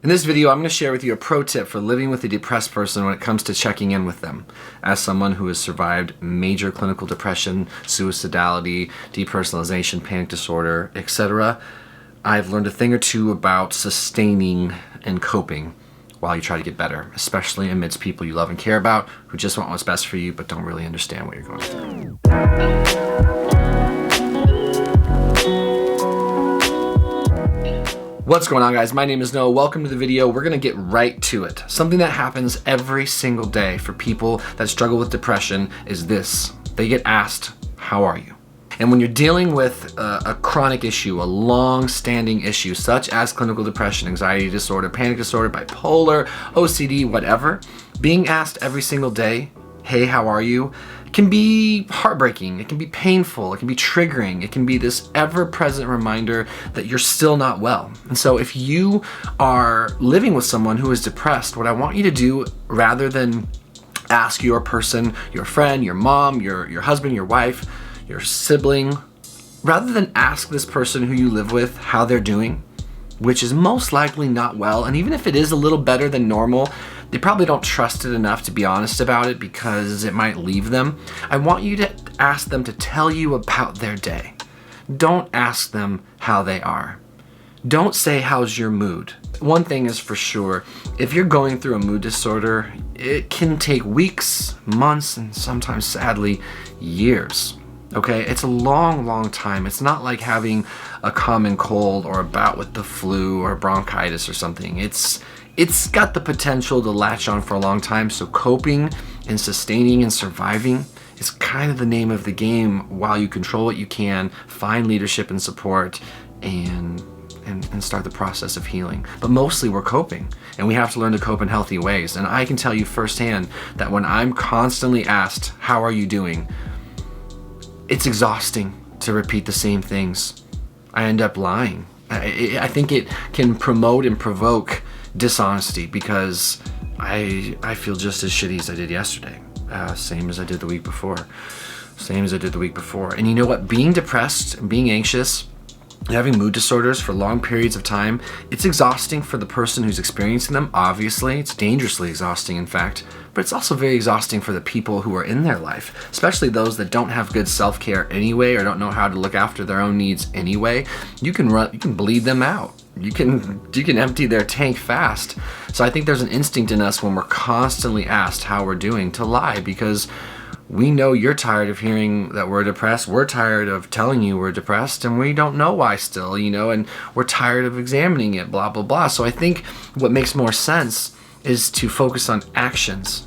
In this video, I'm going to share with you a pro tip for living with a depressed person when it comes to checking in with them. As someone who has survived major clinical depression, suicidality, depersonalization, panic disorder, etc., I've learned a thing or two about sustaining and coping while you try to get better, especially amidst people you love and care about who just want what's best for you but don't really understand what you're going through. What's going on, guys? My name is Noah. Welcome to the video. We're gonna get right to it. Something that happens every single day for people that struggle with depression is this. They get asked, how are you? And when you're dealing with a chronic issue, a long-standing issue, such as clinical depression, anxiety disorder, panic disorder, bipolar, OCD, whatever, being asked every single day, hey, how are you? Can be heartbreaking, it can be painful, it can be triggering, it can be this ever-present reminder that you're still not well. And so if you are living with someone who is depressed, what I want you to do, rather than ask your person, your friend, your mom, your husband, your wife, your sibling, rather than ask this person who you live with how they're doing, which is most likely not well, and even if it is a little better than normal, they probably don't trust it enough to be honest about it because it might leave them. I want you to ask them to tell you about their day. Don't ask them how they are. Don't say, how's your mood? One thing is for sure, if you're going through a mood disorder, it can take weeks, months, and sometimes sadly, years. Okay, it's a long time. It's not like having a common cold or a bout with the flu or bronchitis or something. It's got the potential to latch on for a long time, so coping and sustaining and surviving is kind of the name of the game while you control what you can, find leadership and support, and start the process of healing. But mostly we're coping, and we have to learn to cope in healthy ways. And I can tell you firsthand that when I'm constantly asked, how are you doing? It's exhausting to repeat the same things. I end up lying. I think it can promote and provoke dishonesty because I feel just as shitty as I did yesterday. Same as I did the week before. And you know what? Being depressed and being anxious, having mood disorders for long periods of time, it's exhausting for the person who's experiencing them, obviously. It's dangerously exhausting, in fact. But it's also very exhausting for the people who are in their life, especially those that don't have good self-care anyway or don't know how to look after their own needs anyway. You can bleed them out. You can empty their tank fast. So I think there's an instinct in us when we're constantly asked how we're doing to lie, because we know you're tired of hearing that we're depressed. We're tired of telling you we're depressed, and we don't know why still, and we're tired of examining it, blah, blah, blah. So I think what makes more sense is to focus on actions.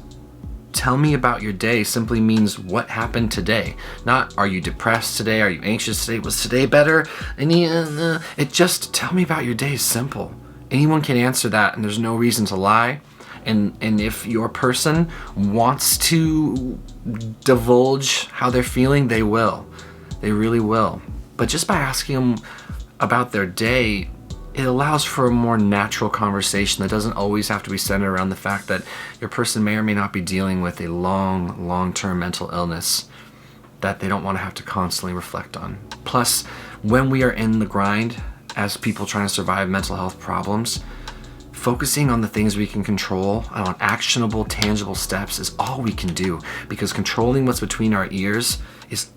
Tell me about your day simply means what happened today. Not, are you depressed today? Are you anxious today? Was today better? It just, tell me about your day is simple. Anyone can answer that, and there's no reason to lie. And if your person wants to divulge how they're feeling, they will. They really will. But just by asking them about their day, it allows for a more natural conversation that doesn't always have to be centered around the fact that your person may or may not be dealing with a long-term mental illness that they don't want to have to constantly reflect on. Plus, when we are in the grind as people trying to survive mental health problems, focusing on the things we can control, on actionable, tangible steps is all we can do, because controlling what's between our ears is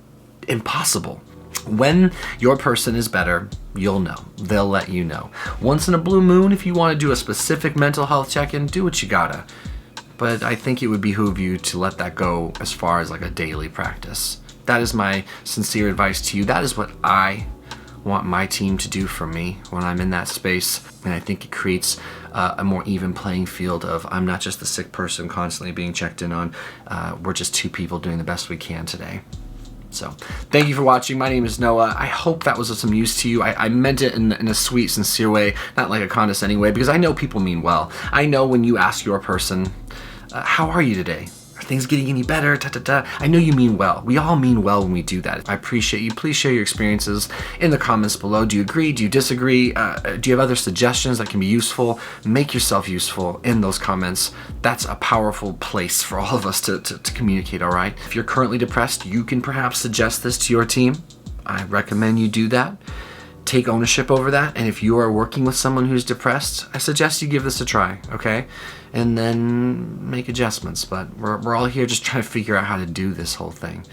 impossible. When your person is better, you'll know. They'll let you know. Once in a blue moon, if you want to do a specific mental health check-in, do what you gotta. But I think it would behoove you to let that go as far as like a daily practice. That is my sincere advice to you. That is what I want my team to do for me when I'm in that space. And I think it creates a more even playing field of, I'm not just the sick person constantly being checked in on. We're just two people doing the best we can today. So thank you for watching. My name is Noah. I hope that was of some use to you. I meant it in a sweet, sincere way, not like a condescending way, because I know people mean well. I know when you ask your person, how are you today? Are things getting any better? I know you mean well. We all mean well when we do that. I appreciate you. Please share your experiences in the comments below. Do you agree? Do you disagree? Do you have other suggestions that can be useful? Make yourself useful in those comments. That's a powerful place for all of us to communicate, all right? If you're currently depressed, you can perhaps suggest this to your team. I recommend you do that. take ownership over that. And if you are working with someone who's depressed, I suggest you give this a try, okay? And then make adjustments. But we're all here just trying to figure out how to do this whole thing.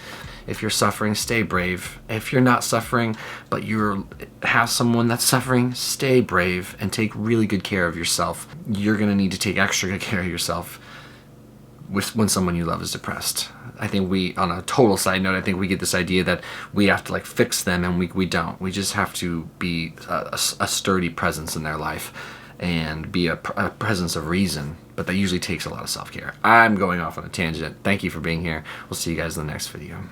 If you're suffering, stay brave. If you're not suffering, but you have someone that's suffering, stay brave and take really good care of yourself. You're going to need to take extra good care of yourself when someone you love is depressed. I think on a total side note, I think we get this idea that we have to like fix them, and we don't. We just have to be a sturdy presence in their life and be a presence of reason. But that usually takes a lot of self-care. I'm going off on a tangent. Thank you for being here. We'll see you guys in the next video.